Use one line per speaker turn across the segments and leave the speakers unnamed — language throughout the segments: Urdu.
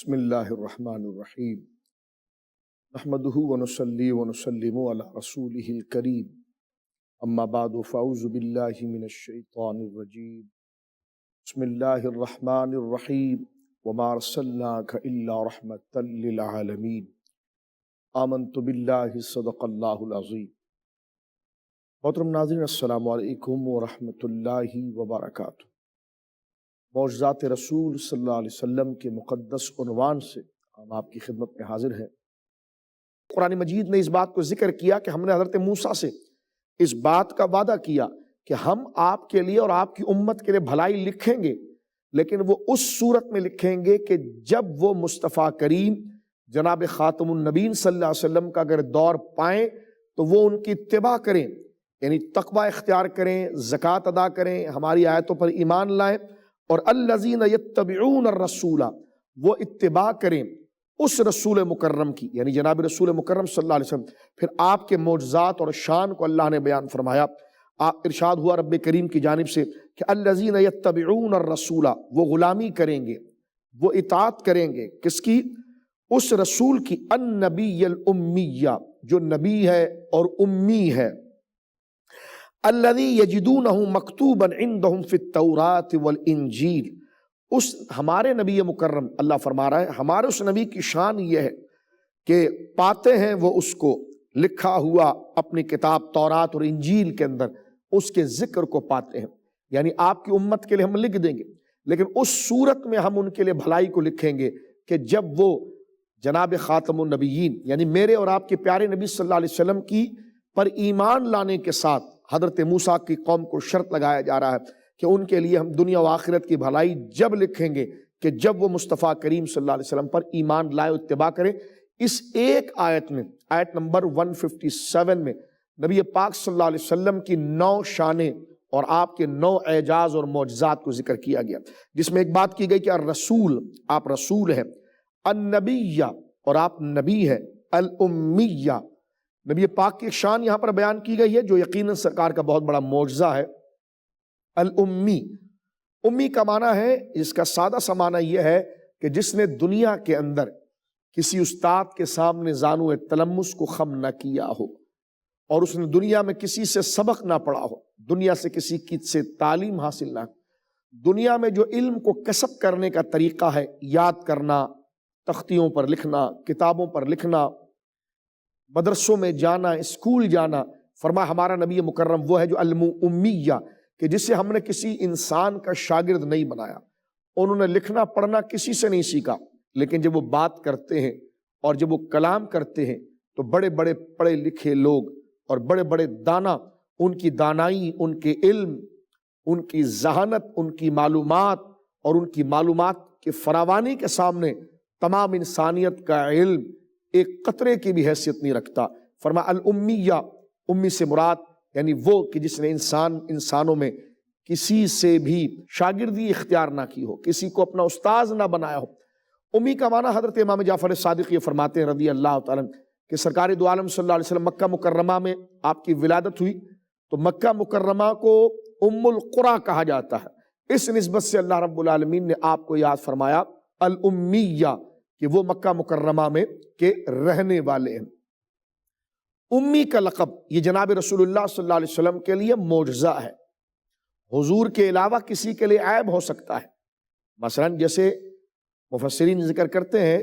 بسم اللہ الرحمن الرحیم نحمدہ ونصلی ونسلم علی رسولہ الکریم اما بعد فاعوذ باللہ من الشیطان الرجیم بسم اللہ الرحمن الرحیم وما ارسلناک الا رحمتا للعالمین آمنت باللہ صدق اللہ العظیم۔ محترم ناظرین، السلام علیکم ورحمۃ اللہ وبرکاتہ۔ معجزات رسول صلی اللہ علیہ وسلم کے مقدس عنوان سے ہم آپ کی خدمت میں حاضر ہیں۔ قرآن مجید نے اس بات کو ذکر کیا کہ ہم نے حضرت موسیٰ سے اس بات کا وعدہ کیا کہ ہم آپ کے لیے اور آپ کی امت کے لیے بھلائی لکھیں گے، لیکن وہ اس صورت میں لکھیں گے کہ جب وہ مصطفیٰ کریم جناب خاتم النبیین صلی اللہ علیہ وسلم کا اگر دور پائیں تو وہ ان کی اتباع کریں، یعنی تقوی اختیار کریں، زکوٰۃ ادا کریں، ہماری آیتوں پر ایمان لائیں، اور الذین یتبعون الرسول، وہ اتباع کریں اس رسول مکرم کی، یعنی جناب رسول مکرم صلی اللہ علیہ وسلم۔ پھر آپ کے معجزات اور شان کو اللہ نے بیان فرمایا۔ آپ ارشاد ہوا رب کریم کی جانب سے کہ الذین یتبعون الرسول، وہ غلامی کریں گے، وہ اطاعت کریں گے، کس کی؟ اس رسول کی، النبی الامیہ، جو نبی ہے اور امی ہے، الذی یجدونہ مکتوبا عندہم فی التوراۃ والانجیل، اس ہمارے نبی مکرم، اللہ فرما رہا ہے ہمارے اس نبی کی شان یہ ہے کہ پاتے ہیں وہ اس کو لکھا ہوا اپنی کتاب تورات اور انجیل کے اندر، اس کے ذکر کو پاتے ہیں، یعنی آپ کی امت کے لیے ہم لکھ دیں گے، لیکن اس صورت میں ہم ان کے لیے بھلائی کو لکھیں گے کہ جب وہ جناب خاتم النبیین یعنی میرے اور آپ کے پیارے نبی صلی اللہ علیہ وسلم کی پر ایمان لانے کے ساتھ حضرت موسیٰ کی قوم کو شرط لگایا جا رہا ہے کہ ان کے لیے ہم دنیا و آخرت کی بھلائی جب لکھیں گے کہ جب وہ مصطفیٰ کریم صلی اللہ علیہ وسلم پر ایمان لائے، اتباع کریں۔ اس ایک آیت میں، آیت نمبر 157 میں، نبی پاک صلی اللہ علیہ وسلم کی 9 شانیں اور آپ کے 9 اعجاز اور معجزات کو ذکر کیا گیا، جس میں ایک بات کی گئی کہ الرسول، آپ رسول ہیں، النبیہ، اور آپ نبی ہیں، الامیہ، نبی پاک کی شان یہاں پر بیان کی گئی ہے جو یقیناً سرکار کا بہت بڑا معجزہ ہے۔ الامی، امی کا معنی ہے، اس کا سادہ سا معنی یہ ہے کہ جس نے دنیا کے اندر کسی استاد کے سامنے زانو تلمس کو خم نہ کیا ہو، اور اس نے دنیا میں کسی سے سبق نہ پڑھا ہو، دنیا سے کسی کی سے تعلیم حاصل نہ، دنیا میں جو علم کو کسب کرنے کا طریقہ ہے، یاد کرنا، تختیوں پر لکھنا، کتابوں پر لکھنا، مدرسوں میں جانا، اسکول جانا، فرمایا ہمارا نبی مکرم وہ ہے جو امیہ، کہ جسے ہم نے کسی انسان کا شاگرد نہیں بنایا، انہوں نے لکھنا پڑھنا کسی سے نہیں سیکھا، لیکن جب وہ بات کرتے ہیں اور جب وہ کلام کرتے ہیں تو بڑے بڑے پڑھے لکھے لوگ اور بڑے بڑے دانا، ان کی دانائی، ان کے علم، ان کی ذہانت، ان کی معلومات اور ان کی معلومات کے فراوانی کے سامنے تمام انسانیت کا علم ایک قطرے کی بھی حیثیت نہیں رکھتا۔ فرمایا الامیہ، امی سے مراد یعنی وہ کہ جس نے انسانوں میں کسی سے بھی شاگردی اختیار نہ کی ہو، کسی کو اپنا استاذ نہ بنایا ہو۔ امی کا معنی حضرت امام جعفر صادق یہ فرماتے ہیں رضی اللہ تعالیٰ عنہ کہ سرکار دو عالم صلی اللہ علیہ وسلم مکہ مکرمہ میں آپ کی ولادت ہوئی تو مکہ مکرمہ کو ام القریٰ کہا جاتا ہے، اس نسبت سے اللہ رب العالمین نے آپ کو یاد فرمایا الامیہ کہ وہ مکہ مکرمہ میں کے رہنے والے ہیں۔ امی کا لقب یہ جناب رسول اللہ صلی اللہ علیہ وسلم کے لیے معجزہ ہے، حضور کے علاوہ کسی کے لیے عیب ہو سکتا ہے، مثلا جیسے مفسرین ذکر کرتے ہیں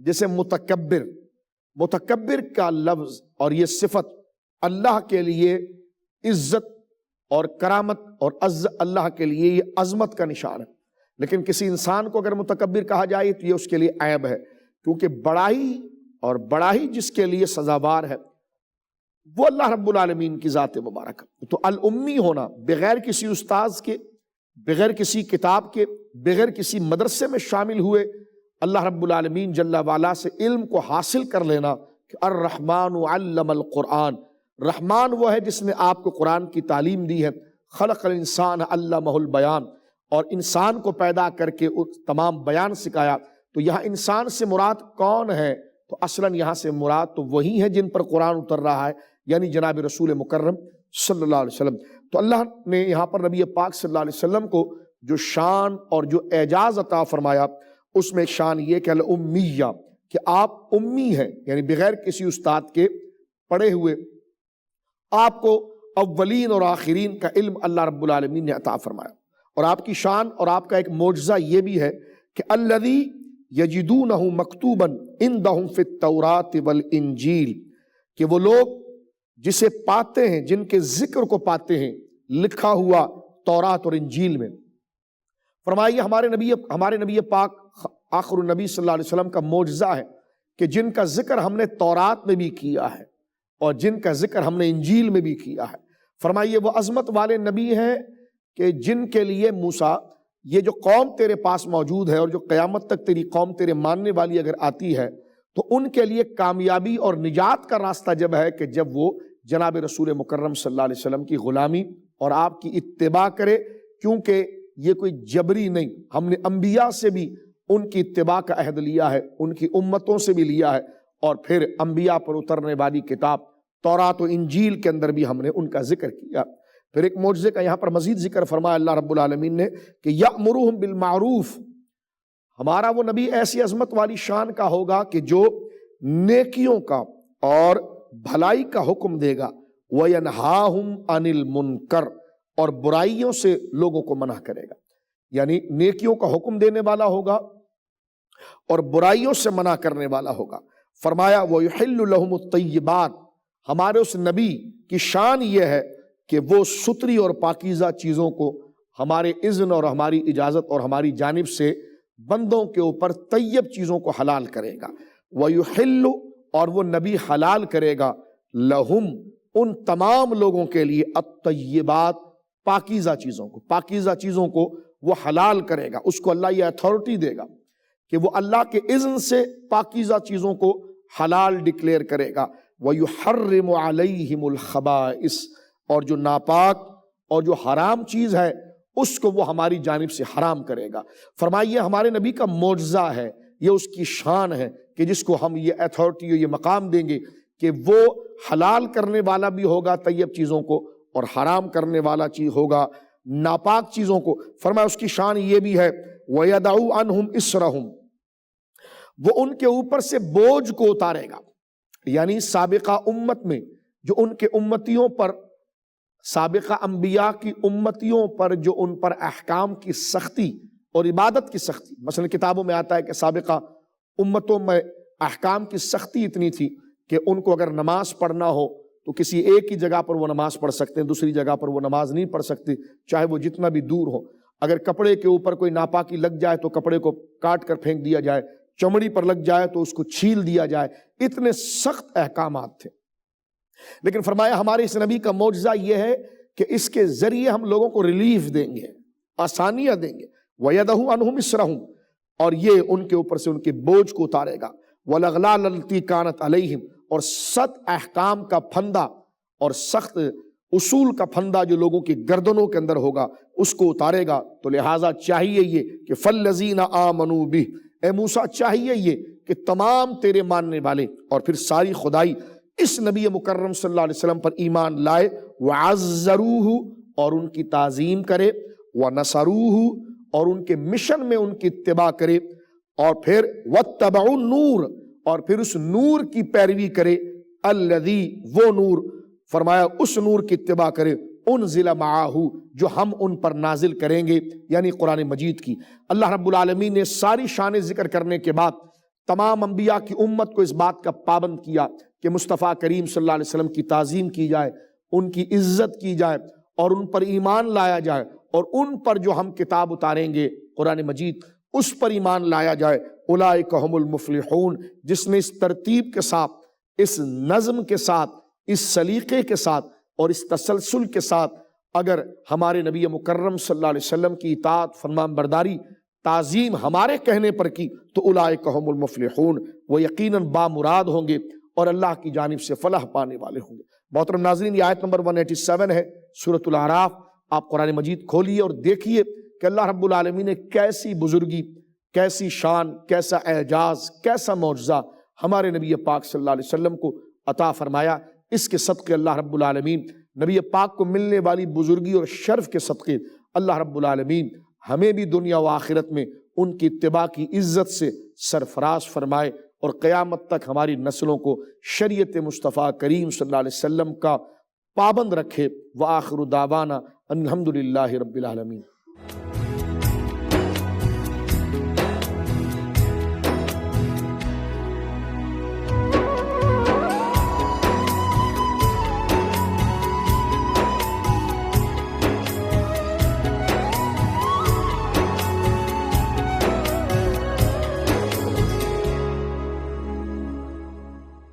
جیسے متکبر، متکبر کا لفظ اور یہ صفت اللہ کے لیے عزت اور کرامت اور اللہ کے لیے یہ عظمت کا نشان ہے، لیکن کسی انسان کو اگر متکبر کہا جائے تو یہ اس کے لیے عیب ہے، کیونکہ بڑائی جس کے لیے سزاوار ہے وہ اللہ رب العالمین کی ذات مبارک ہے۔ تو الامی ہونا، بغیر کسی استاذ کے، بغیر کسی کتاب کے، بغیر کسی مدرسے میں شامل ہوئے اللہ رب العالمین جل وعلا سے علم کو حاصل کر لینا کہ الرحمن علم القرآن، رحمان وہ ہے جس نے آپ کو قرآن کی تعلیم دی ہے، خلق الانسان علمہ البیان، اور انسان کو پیدا کر کے تمام بیان سکھایا۔ تو یہاں انسان سے مراد کون ہے؟ تو اصلاً یہاں سے مراد تو وہی ہے جن پر قرآن اتر رہا ہے، یعنی جناب رسول مکرم صلی اللہ علیہ وسلم۔ تو اللہ نے یہاں پر نبی پاک صلی اللہ علیہ وسلم کو جو شان اور جو اعجاز عطا فرمایا اس میں ایک شان یہ کہ الامیہ، کہ آپ امی ہیں، یعنی بغیر کسی استاد کے پڑھے ہوئے، آپ کو اولین اور آخرین کا علم اللہ رب العالمین نے عطا فرمایا۔ اور آپ کی شان اور آپ کا ایک معجزہ یہ بھی ہے کہ الذی یجدونہ مکتوبا عندہم فی التوراۃ والانجیل، کہ وہ لوگ جسے پاتے ہیں، جن کے ذکر کو پاتے ہیں لکھا ہوا تورات اور انجیل میں۔ فرمائیے ہمارے نبی پاک آخر النبی صلی اللہ علیہ وسلم کا معجزہ ہے کہ جن کا ذکر ہم نے تورات میں بھی کیا ہے اور جن کا ذکر ہم نے انجیل میں بھی کیا ہے۔ فرمائیے وہ عظمت والے نبی ہیں کہ جن کے لیے موسیٰ، یہ جو قوم تیرے پاس موجود ہے اور جو قیامت تک تیری قوم تیرے ماننے والی اگر آتی ہے تو ان کے لیے کامیابی اور نجات کا راستہ جب ہے کہ جب وہ جناب رسول مکرم صلی اللہ علیہ وسلم کی غلامی اور آپ کی اتباع کرے، کیونکہ یہ کوئی جبری نہیں، ہم نے انبیاء سے بھی ان کی اتباع کا عہد لیا ہے، ان کی امتوں سے بھی لیا ہے، اور پھر انبیاء پر اترنے والی کتاب تورات و انجیل کے اندر بھی ہم نے ان کا ذکر کیا۔ پھر ایک معجزے کا یہاں پر مزید ذکر فرمایا اللہ رب العالمین نے کہ یأمرہم بالمعروف، ہمارا وہ نبی ایسی عظمت والی شان کا ہوگا کہ جو نیکیوں کا اور بھلائی کا حکم دے گا، وَيَنْهَاهُمْ عَنِ الْمُنْكَرِ، اور برائیوں سے لوگوں کو منع کرے گا، یعنی نیکیوں کا حکم دینے والا ہوگا اور برائیوں سے منع کرنے والا ہوگا۔ فرمایا وَيُحِلُّ لَهُمُ الطَّيِّبَاتِ، ہمارے اس نبی کی شان یہ ہے کہ وہ ستری اور پاکیزہ چیزوں کو ہمارے اذن اور ہماری اجازت اور ہماری جانب سے بندوں کے اوپر طیب چیزوں کو حلال کرے گا۔ وَيُحِلُّ، اور وہ نبی حلال کرے گا، لہم، ان تمام لوگوں کے لیے، الطیبات، پاکیزہ چیزوں کو وہ حلال کرے گا۔ اس کو اللہ یہ اتھارٹی دے گا کہ وہ اللہ کے اذن سے پاکیزہ چیزوں کو حلال ڈکلیئر کرے گا۔ وَيُحَرِّمُ عَلَيْهِمُ الْخَبَائِثَ، اور جو ناپاک اور جو حرام چیز ہے اس کو وہ ہماری جانب سے حرام کرے گا۔ فرمائیے ہمارے نبی کا معجزہ ہے، یہ اس کی شان ہے کہ جس کو ہم یہ اتھارٹی اور یہ مقام دیں گے کہ وہ حلال کرنے والا بھی ہوگا طیب چیزوں کو اور حرام کرنے والا چیز ہوگا ناپاک چیزوں کو۔ فرمایا اس کی شان یہ بھی ہے وَيَدَعُ عَنْهُمْ إِسْرَهُمْ، وہ ان کے اوپر سے بوجھ کو اتارے گا، یعنی سابقہ امت میں جو ان کے امتیوں پر، سابقہ انبیاء کی امتیوں پر جو ان پر احکام کی سختی اور عبادت کی سختی، مثلا کتابوں میں آتا ہے کہ سابقہ امتوں میں احکام کی سختی اتنی تھی کہ ان کو اگر نماز پڑھنا ہو تو کسی ایک ہی جگہ پر وہ نماز پڑھ سکتے ہیں، دوسری جگہ پر وہ نماز نہیں پڑھ سکتے، چاہے وہ جتنا بھی دور ہو۔ اگر کپڑے کے اوپر کوئی ناپاکی لگ جائے تو کپڑے کو کاٹ کر پھینک دیا جائے، چمڑی پر لگ جائے تو اس کو چھیل دیا جائے، اتنے سخت احکامات تھے۔ لیکن فرمایا ہمارے اس نبی کا معجزہ یہ ہے کہ اس کے ذریعے ہم لوگوں کو ریلیف دیں گے، آسانیاں دیں گے۔ وَيَدَعُ عَنْهُمْ إِسْرَهُمْ، اور یہ ان کے اوپر سے ان کے بوجھ کو اتارے گا۔ وَالْأَغْلَالَ الَّتِي كَانَتْ عَلَيْهِمْ، اور 7 احکام کا پھندا اور سخت اصول کا پھندا جو لوگوں کی گردنوں کے اندر ہوگا اس کو اتارے گا۔ تو لہٰذا چاہیے یہ کہ فَالَّذِينَ آمَنُوا بِهِ، اے موسیٰ چاہیے یہ کہ تمام تیرے ماننے والے اور پھر ساری خدائی اس نبی مکرم صلی اللہ علیہ وسلم پر ایمان لائے، وَعَزَّرُوهُ، اور ان کی تعظیم کرے، وَنَصَرُوهُ، اور ان کے مشن میں ان کی اتباع کرے، اور پھر وَاتَّبَعُوا النُّورَ، اور پھر اس نور کی پیروی کرے، الَّذِي، وہ نور، فرمایا اس نور کی اتباع کرے، انزل معاہو، جو ہم ان پر نازل کریں گے، یعنی قرآن مجید کی۔ اللہ رب العالمین نے ساری شان ذکر کرنے کے بعد تمام انبیاء کی امت کو اس بات کا پابند کیا کہ مصطفیٰ کریم صلی اللہ علیہ وسلم کی تعظیم کی جائے، ان کی عزت کی جائے اور ان پر ایمان لایا جائے، اور ان پر جو ہم کتاب اتاریں گے قرآن مجید اس پر ایمان لایا جائے۔ اولئک ھم المفلحون، جس نے اس ترتیب کے ساتھ، اس نظم کے ساتھ، اس سلیقے کے ساتھ اور اس تسلسل کے ساتھ اگر ہمارے نبی مکرم صلی اللہ علیہ وسلم کی اطاعت، فرمان برداری، تعظیم ہمارے کہنے پر کی تو اولئک ھم المفلحون، وہ یقیناً بامراد ہوں گے اور اللہ کی جانب سے فلاح پانے والے ہوں گے۔ محترم ناظرین، یہ آیت نمبر 187 ہے سورۃ الاعراف۔ آپ قرآن مجید کھولیے اور دیکھیے کہ اللہ رب العالمین نے کیسی بزرگی، کیسی شان، کیسا اعجاز، کیسا معجزہ ہمارے نبی پاک صلی اللہ علیہ وسلم کو عطا فرمایا۔ اس کے صدقے اللہ رب العالمین، نبی پاک کو ملنے والی بزرگی اور شرف کے صدقے اللہ رب العالمین ہمیں بھی دنیا و آخرت میں ان کی اتباع کی عزت سے سرفراز فرمائے اور قیامت تک ہماری نسلوں کو شریعت مصطفیٰ کریم صلی اللہ علیہ وسلم کا پابند رکھے۔ وآخر دعوانا ان الحمد للہ رب العالمین۔